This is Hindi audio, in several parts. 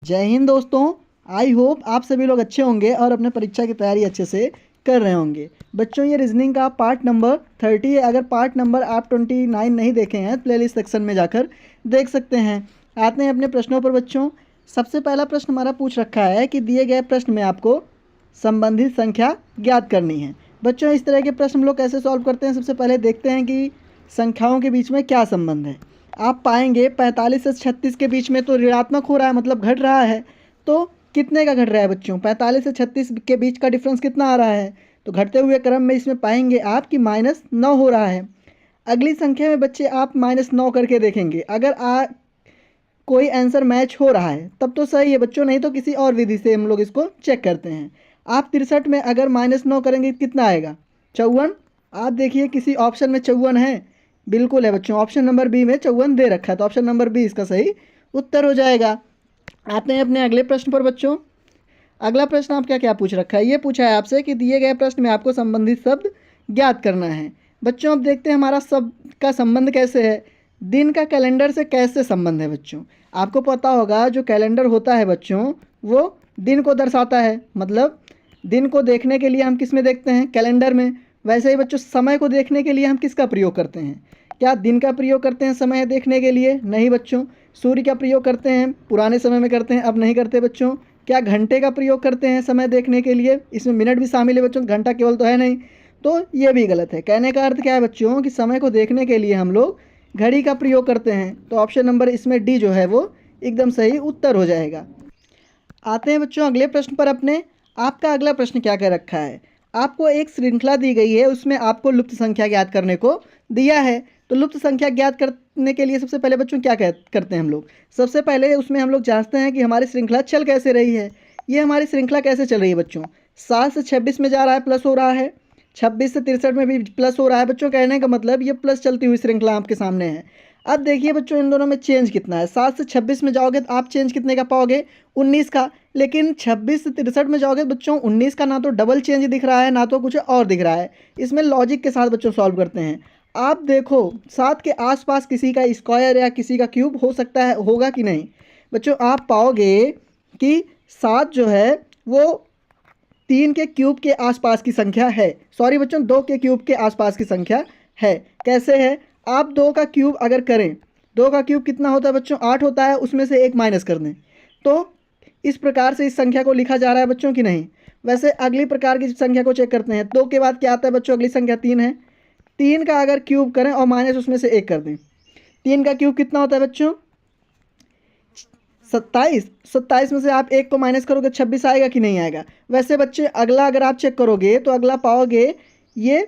जय हिंद दोस्तों। आई होप आप सभी लोग अच्छे होंगे और अपने परीक्षा की तैयारी अच्छे से कर रहे होंगे। बच्चों ये रीजनिंग का पार्ट नंबर 30 है। अगर पार्ट नंबर आप 29 नहीं देखे हैं प्लेलिस्ट सेक्शन में जाकर देख सकते हैं। आते हैं अपने प्रश्नों पर बच्चों। सबसे पहला प्रश्न हमारा पूछ रखा है कि दिए गए प्रश्न में आपको संबंधित संख्या ज्ञात करनी है। बच्चों इस तरह के प्रश्न हम लोग कैसे सॉल्व करते हैं, सबसे पहले देखते हैं कि संख्याओं के बीच में क्या संबंध है। आप पाएंगे 45 से 36 के बीच में तो ऋणात्मक हो रहा है, मतलब घट रहा है। तो कितने का घट रहा है बच्चों? 45 से 36 के बीच का डिफरेंस कितना आ रहा है? तो घटते हुए क्रम में इसमें पाएंगे आप कि -9 हो रहा है। अगली संख्या में बच्चे आप -9 करके देखेंगे। अगर कोई आंसर मैच हो रहा है तब तो सही है बच्चों, नहीं तो किसी और विधि से हम लोग इसको चेक करते हैं। आप 63 में अगर -9 करेंगे कितना आएगा? 54। आप देखिए किसी ऑप्शन में 54 है? बिल्कुल है बच्चों, ऑप्शन नंबर बी में 54 दे रखा है, तो ऑप्शन नंबर बी इसका सही उत्तर हो जाएगा। आते हैं अपने अगले प्रश्न पर बच्चों। अगला प्रश्न आपका क्या पूछ रखा है? ये पूछा है आपसे कि दिए गए प्रश्न में आपको संबंधित शब्द ज्ञात करना है। बच्चों अब देखते हैं हमारा शब्द का संबंध कैसे है। दिन का कैलेंडर से कैसे संबंध है बच्चों? आपको पता होगा जो कैलेंडर होता है बच्चों वो दिन को दर्शाता है, मतलब दिन को देखने के लिए हम किस में देखते हैं? कैलेंडर में। वैसे ही बच्चों समय को देखने के लिए हम किसका प्रयोग करते हैं? क्या दिन का प्रयोग करते हैं समय देखने के लिए? नहीं बच्चों। सूर्य का प्रयोग करते हैं, पुराने समय में करते हैं, अब नहीं करते बच्चों। क्या घंटे का प्रयोग करते हैं समय देखने के लिए? इसमें मिनट भी शामिल है बच्चों, घंटा केवल तो है नहीं। तो ये भी गलत है। कहने का अर्थ क्या है बच्चों कि समय को देखने के लिए हम लोग घड़ी का प्रयोग करते हैं। तो ऑप्शन नंबर इसमें डी जो है वो एकदम सही उत्तर हो जाएगा। आते हैं बच्चों अगले प्रश्न पर अपने। आपका अगला प्रश्न क्या कह रखा है? आपको एक श्रृंखला दी गई है, उसमें आपको लुप्त संख्या ज्ञात करने को दिया है। तो लुप्त संख्या ज्ञात करने के लिए सबसे पहले बच्चों क्या करते हैं हम लोग? सबसे पहले उसमें हम लोग जांचते हैं कि हमारी श्रृंखला चल कैसे रही है। ये हमारी श्रृंखला कैसे चल रही है बच्चों? 7 से 26 में जा रहा है, प्लस हो रहा है। 26 से 63 में भी प्लस हो रहा है बच्चों। कहने का मतलब ये प्लस चलती हुई श्रृंखला आपके सामने है। अब देखिए बच्चों इन दोनों में चेंज कितना है। 7 से 26 में जाओगे तो आप चेंज कितने का पाओगे? 19 का। लेकिन 26 से 63 में जाओगे बच्चों 19 का ना तो डबल चेंज दिख रहा है ना तो कुछ और दिख रहा है। इसमें लॉजिक के साथ बच्चों सॉल्व करते हैं। आप देखो 7 के आसपास किसी का स्क्वायर या किसी का क्यूब हो सकता है, होगा कि नहीं? बच्चों आप पाओगे कि 7 जो है वो 3 के क्यूब के आसपास की संख्या है। सॉरी बच्चों 2 के क्यूब के आसपास की संख्या है। कैसे है? आप 2 का क्यूब अगर करें, 2 का क्यूब कितना होता है बच्चों? 8 होता है, उसमें से 1 माइनस कर दें तो इस प्रकार से इस संख्या को लिखा जा रहा है बच्चों कि नहीं? वैसे अगली प्रकार की संख्या को चेक करते हैं। 2 के बाद क्या आता है बच्चों? अगली संख्या 3 है। 3 का अगर क्यूब करें और माइनस उसमें से 1 कर दें, 3 का क्यूब कितना होता है बच्चों? 27। 27 में से आप 1 को माइनस करोगे 26 आएगा कि नहीं आएगा? वैसे बच्चे अगला अगर आप चेक करोगे तो अगला पाओगे ये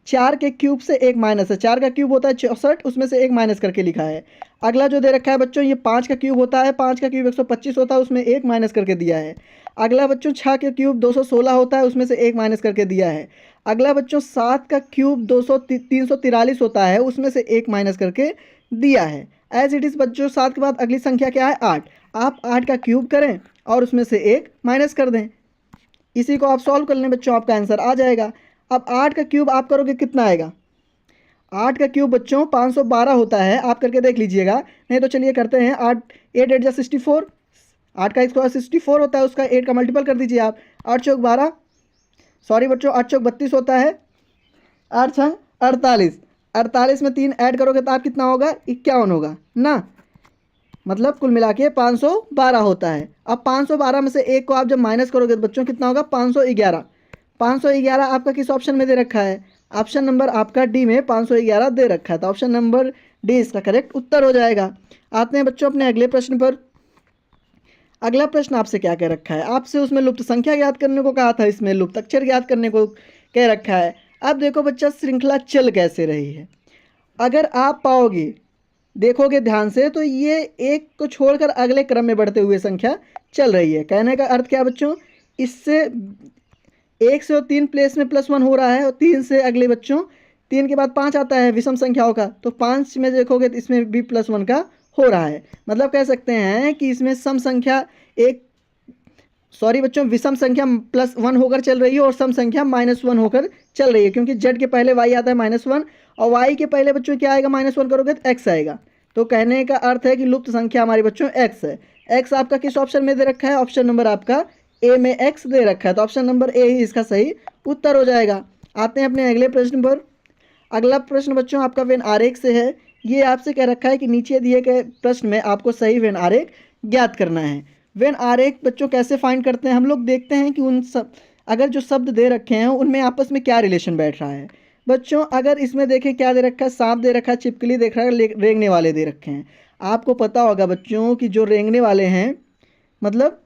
4 के क्यूब से 1 माइनस है। 4 का क्यूब होता है 64, उसमें से 1 माइनस करके लिखा है। अगला जो दे रखा है बच्चों ये 5 का क्यूब होता है, 5 का क्यूब 125 होता है, उसमें 1 माइनस करके दिया है। अगला बच्चों 6 के क्यूब 216 होता है, उसमें से 1 माइनस करके दिया है। अगला बच्चों 7 का क्यूब 343 होता है, उसमें से 1 माइनस करके दिया है। एज इट इज़ बच्चों 7 के बाद अगली संख्या क्या है? 8। आप 8 का क्यूब करें और उसमें से 1 माइनस कर दें। इसी को आप सॉल्व कर लें बच्चों, आपका आंसर आ जाएगा। अब 8 का क्यूब आप करोगे कितना आएगा? 8 का क्यूब बच्चों 512 होता है, आप करके देख लीजिएगा। नहीं तो चलिए करते हैं। 8 8 8 64। 8 का स्क्वायर 64 होता है, उसका 8 का मल्टीपल कर दीजिए आप। 8 चौक 12, सॉरी बच्चों 8 चौक 32 होता है, 8 छंग 48। 48 में 3 ऐड करोगे तो आप कितना होगा? 51 होगा ना। मतलब कुल मिला के 512 होता है। अब 512 में से 1 को आप जब माइनस करोगे तो बच्चों कितना होगा? 511। 511 आपका किस ऑप्शन में दे रखा है? ऑप्शन नंबर आपका डी में 511 दे रखा है, तो ऑप्शन नंबर डी इसका करेक्ट उत्तर हो जाएगा। आते हैं बच्चों अपने अगले प्रश्न पर। अगला प्रश्न आपसे क्या कह रखा है? आपसे उसमें लुप्त संख्या ज्ञात करने को कहा था, इसमें लुप्त अक्षर ज्ञात करने को कह रखा है। अब देखो बच्चा श्रृंखला चल कैसे रही है। अगर आप पाओगे, देखोगे ध्यान से, तो ये एक को छोड़कर अगले क्रम में बढ़ते हुए संख्या चल रही है। कहने का अर्थ क्या बच्चों? इससे 1 से 3 प्लेस में +1 हो रहा है और 3 से अगले बच्चों 3 के बाद 5 आता है विषम संख्याओं का, तो 5 में देखोगे तो इसमें भी +1 का हो रहा है। मतलब कह सकते हैं कि इसमें सम संख्या बच्चों विषम संख्या +1 होकर चल रही है और सम संख्या -1 होकर चल रही है, क्योंकि z के पहले y आता है -1 और y के पहले बच्चों क्या आएगा? -1 करोगे तो x आएगा। तो कहने का अर्थ है कि लुप्त संख्या हमारी बच्चों x है। एक्स आपका किस ऑप्शन में दे रखा है? ऑप्शन नंबर आपका ए में एक्स दे रखा है, तो ऑप्शन नंबर ए ही इसका सही उत्तर हो जाएगा। आते हैं अपने अगले प्रश्न पर। अगला प्रश्न बच्चों आपका वेन आरेख से है। ये आपसे कह रखा है कि नीचे दिए गए प्रश्न में आपको सही वेन आरेख ज्ञात करना है। वेन आरेख बच्चों कैसे फाइंड करते हैं? हम लोग देखते हैं कि उन सब अगर जो शब्द दे रखे हैं उनमें आपस में क्या रिलेशन बैठ रहा है। बच्चों अगर इसमें देखें क्या दे रखा है, सांप दे रखा है, छिपकली देख रहा है, रेंगने वाले दे रखे हैं। आपको पता होगा बच्चों कि जो रेंगने वाले हैं, मतलब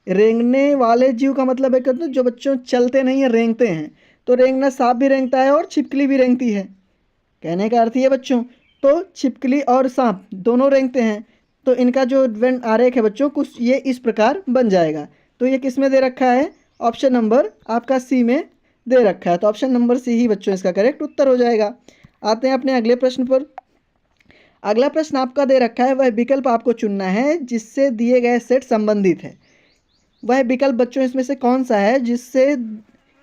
रेंगने वाले जीव का मतलब है कि जो बच्चों चलते नहीं है, रेंगते हैं। तो रेंगना सांप भी रेंगता है और छिपकली भी रेंगती है, कहने का अर्थ ये बच्चों। तो छिपकली और सांप दोनों रेंगते हैं, तो इनका जो वेन आरेख है बच्चों कुछ ये इस प्रकार बन जाएगा। तो ये किस में दे रखा है? ऑप्शन नंबर आपका सी में दे रखा है, तो ऑप्शन नंबर सी ही बच्चों इसका करेक्ट उत्तर हो जाएगा। आते हैं अपने अगले प्रश्न पर। अगला प्रश्न आपका दे रखा है, वह विकल्प आपको चुनना है जिससे दिए गए सेट संबंधित है। वह विकल्प बच्चों इसमें से कौन सा है जिससे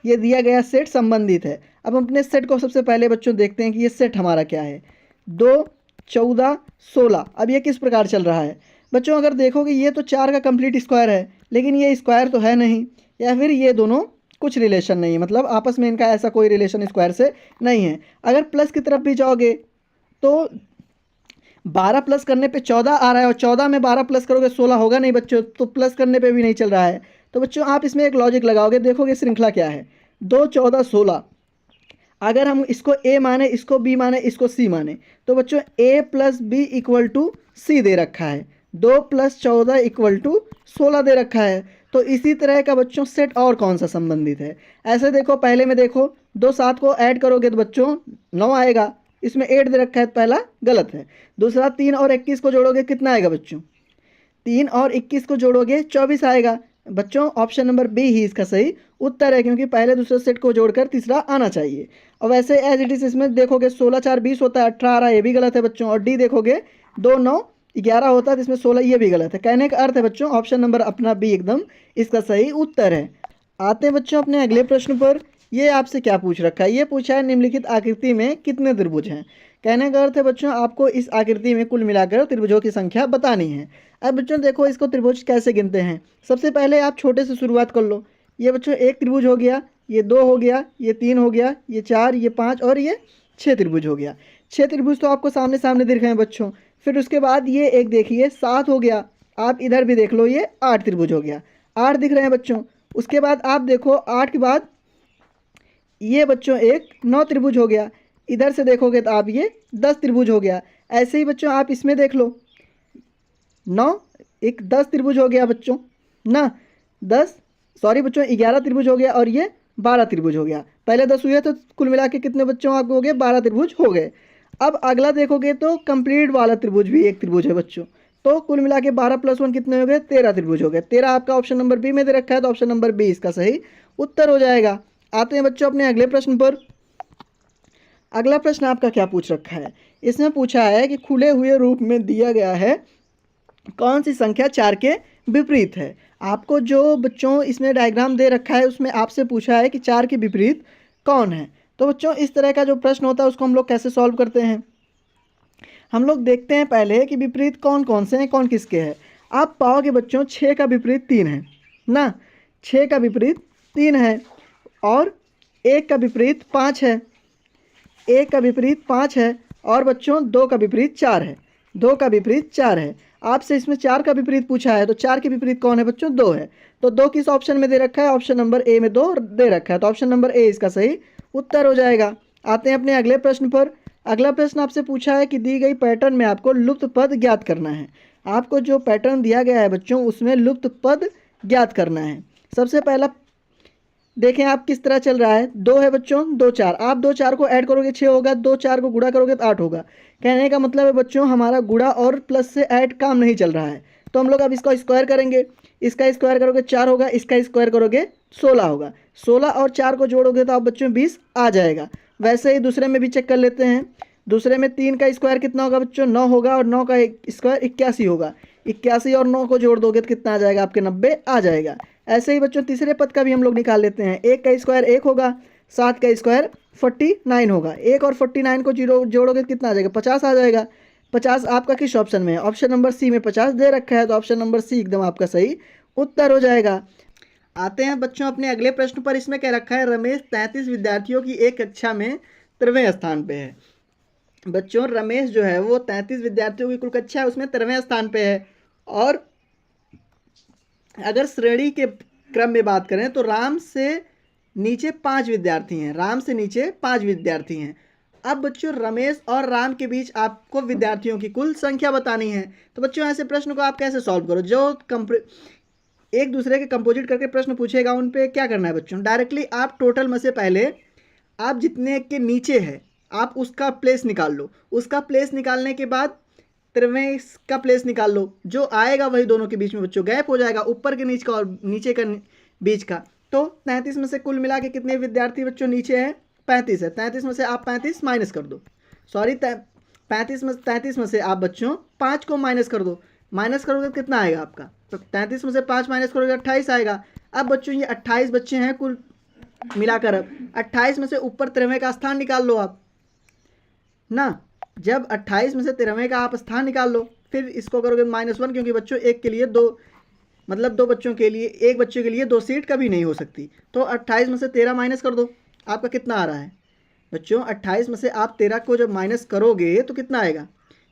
ये दिया गया सेट संबंधित है? अब हम अपने सेट को सबसे पहले बच्चों देखते हैं कि ये सेट हमारा क्या है। 2, 14, 16। अब ये किस प्रकार चल रहा है बच्चों? अगर देखोगे ये तो 4 का कंप्लीट स्क्वायर है, लेकिन ये स्क्वायर तो है नहीं, या फिर ये दोनों कुछ रिलेशन नहीं है, मतलब आपस में इनका ऐसा कोई रिलेशन स्क्वायर से नहीं है। अगर प्लस की तरफ भी जाओगे तो 12 प्लस करने पे 14 आ रहा है, और 14 में 12 प्लस करोगे 16 होगा नहीं बच्चों, तो प्लस करने पे भी नहीं चल रहा है। तो बच्चों आप इसमें एक लॉजिक लगाओगे, देखोगे श्रृंखला क्या है। 2, 14, 16। अगर हम इसको ए माने, इसको बी माने, इसको सी माने, तो बच्चों ए प्लस बी इक्वल टू सी दे रखा है। 2 + 14 इक्वल टू 16 दे रखा है। तो इसी तरह का बच्चों सेट और कौन सा संबंधित है? ऐसे देखो, पहले में देखो 2 7 को ऐड करोगे तो बच्चों 9 आएगा, इसमें 8 दे रखा है, पहला गलत है। दूसरा 3 और 21 को जोड़ोगे कितना आएगा बच्चों? 3 और 21 को जोड़ोगे 24 आएगा। बच्चों ऑप्शन नंबर बी ही इसका सही उत्तर है, क्योंकि पहले दूसरे सेट को जोड़कर तीसरा आना चाहिए। और वैसे एज इट इज इसमें देखोगे 16 4 20 होता है, 18 ये भी गलत है बच्चों। और डी देखोगे 2 9 11 होता है, तो इसमें 16 ये भी गलत है। कहने का अर्थ है बच्चों ऑप्शन नंबर अपना बी एकदम इसका सही उत्तर है। आते हैं बच्चों अपने अगले प्रश्न पर। ये आपसे क्या पूछ रखा है? ये पूछा है निम्नलिखित आकृति में कितने त्रिभुज हैं। कहने का अर्थ है बच्चों आपको इस आकृति में कुल मिलाकर त्रिभुजों की संख्या बतानी है। अब बच्चों देखो इसको त्रिभुज कैसे गिनते हैं। सबसे पहले आप छोटे से शुरुआत कर लो। ये बच्चों एक त्रिभुज हो गया, ये 2 हो गया, ये 3 हो गया, ये 4, ये 5 और ये 6 त्रिभुज हो गया। 6 त्रिभुज तो आपको सामने सामने दिख रहे हैं बच्चों। फिर उसके बाद ये एक देखिए 7 हो गया, आप इधर भी देख लो, ये 8 त्रिभुज हो गया, 8 दिख रहे हैं बच्चों। उसके बाद आप देखो 8 के बाद ये बच्चों एक 9 त्रिभुज हो गया, इधर से देखोगे तो आप ये 10 त्रिभुज हो गया। ऐसे ही बच्चों आप इसमें देख लो 9 एक 10 त्रिभुज हो गया बच्चों ना, 10 सॉरी बच्चों 11 त्रिभुज हो गया, और ये 12 त्रिभुज हो गया। पहले 10 हुए तो कुल मिला के कितने बच्चों आपको हो गए? 12 त्रिभुज हो गए। अब अगला देखोगे तो कंप्लीट वाला त्रिभुज भी एक त्रिभुज है बच्चों, तो कुल मिला के 12 + 1 कितने हो गए? 13 त्रिभुज हो गए। 13 आपका ऑप्शन नंबर बी में दे रखा है, तो ऑप्शन नंबर बी इसका सही उत्तर हो जाएगा। आते हैं बच्चों अपने अगले प्रश्न पर। अगला प्रश्न आपका क्या पूछ रखा है? इसमें पूछा है कि खुले हुए रूप में दिया गया है कौन सी संख्या 4 के विपरीत है। आपको जो बच्चों इसमें डायग्राम दे रखा है उसमें आपसे पूछा है कि 4 के विपरीत कौन है। तो बच्चों इस तरह का जो प्रश्न होता है उसको हम लोग कैसे सॉल्व करते हैं? हम लोग देखते हैं पहले कि विपरीत कौन कौन से हैं, कौन किसके हैं। आप पाओगे बच्चों 6 का विपरीत 3 है ना, 6 का विपरीत 3 है, और 1 का विपरीत 5 है, 1 का विपरीत 5 है, और बच्चों 2 का विपरीत 4 है, 2 का विपरीत 4 है। आपसे इसमें 4 का विपरीत पूछा है, तो 4 के विपरीत कौन है बच्चों? 2 है। तो 2 किस ऑप्शन में दे रखा है? ऑप्शन नंबर ए में 2 दे रखा है, तो ऑप्शन नंबर ए इसका सही उत्तर हो जाएगा। आते हैं अपने अगले प्रश्न पर। अगला प्रश्न आपसे पूछा है कि दी गई पैटर्न में आपको लुप्त पद ज्ञात करना है। आपको जो पैटर्न दिया गया है बच्चों उसमें लुप्त पद ज्ञात करना है। सबसे पहला देखें आप किस तरह चल रहा है। 2 है बच्चों, 2 4, आप 2 4 को ऐड करोगे 6 होगा, 2 4 को गुणा करोगे तो 8 होगा। कहने का मतलब है बच्चों हमारा गुणा और प्लस से ऐड काम नहीं चल रहा है, तो हम लोग अब इसका स्क्वायर करेंगे। इसका स्क्वायर करोगे 4 होगा, इसका स्क्वायर करोगे 16 होगा। 16 और 4 को जोड़ोगे तो आप बच्चों 20 आ जाएगा। वैसे ही दूसरे में भी चेक कर लेते हैं। दूसरे में 3 का स्क्वायर कितना होगा बच्चों? 9 होगा, और 9 का स्क्वायर 81 होगा। 81 और 9 को जोड़ दोगे तो कितना आ जाएगा? आपके 90 आ जाएगा। ऐसे ही बच्चों तीसरे पद का भी हम लोग निकाल लेते हैं। 1 का स्क्वायर 1 होगा, 7 का स्क्वायर 49 होगा। 1 और 49 को जोड़ोगे तो कितना आ जाएगा? 50 आ जाएगा। 50 आपका किस ऑप्शन में है? ऑप्शन नंबर सी में 50 दे रखा है, तो ऑप्शन नंबर सी एकदम आपका सही उत्तर हो जाएगा। आते हैं बच्चों अपने अगले प्रश्न पर। इसमें क्या रखा है? रमेश 33 विद्यार्थियों की एक कक्षा में 13वें स्थान पे है। बच्चों रमेश जो है वो 33 विद्यार्थियों की कुल कक्षा है उसमें 13वें स्थान पे है। और अगर श्रेणी के क्रम में बात करें तो राम से नीचे 5 विद्यार्थी हैं, राम से नीचे 5 विद्यार्थी हैं। अब बच्चों रमेश और राम के बीच आपको विद्यार्थियों की कुल संख्या बतानी है। तो बच्चों ऐसे प्रश्न को आप कैसे सॉल्व करो? जो एक दूसरे के कंपोजिट करके प्रश्न पूछेगा उन पे क्या करना है बच्चों? डायरेक्टली आप टोटल में से पहले आप जितने के नीचे है आप उसका प्लेस निकाल लो। उसका प्लेस निकालने के बाद 13वें का प्लेस निकाल लो। जो आएगा वही दोनों के बीच में बच्चों गैप हो जाएगा, ऊपर के नीचे का और नीचे का बीच का। तो 33 में से कुल मिला के कितने विद्यार्थी बच्चों नीचे हैं? 35 है। 33 में से आप 35 माइनस कर दो। सॉरी 33 में से आप बच्चों 5 को माइनस कर दो। माइनस करोगे तो कितना आएगा आपका? तो 33 में से 5 माइनस करोगे 28 आएगा। अब बच्चों ये 28 बच्चे हैं कुल मिलाकर। अब 28 में से ऊपर 13वें का स्थान निकाल लो आप ना। जब 28 में से 13वें का आप स्थान निकाल लो, फिर इसको करोगे -1, क्योंकि बच्चों एक के लिए दो, मतलब दो बच्चों के लिए, एक बच्चे के लिए 2 सीट कभी नहीं हो सकती। तो 28 में से 13 माइनस कर दो, आपका कितना आ रहा है बच्चों? 28 में से आप 13 को जब माइनस करोगे तो कितना आएगा?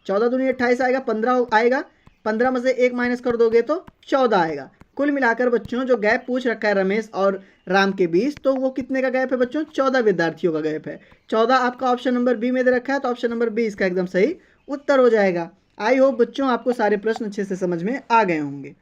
14 दूनी 28 आएगा, 15 आएगा। 15 में से 1 माइनस कर दोगे तो 14 आएगा। कुल मिलाकर बच्चों जो गैप पूछ रखा है रमेश और राम के बीच, तो वो कितने का गैप है बच्चों? 14 विद्यार्थियों का गैप है। 14 आपका ऑप्शन नंबर बी में दे रखा है, तो ऑप्शन नंबर बी इसका एकदम सही उत्तर हो जाएगा। आई होप बच्चों आपको सारे प्रश्न अच्छे से समझ में आ गए होंगे।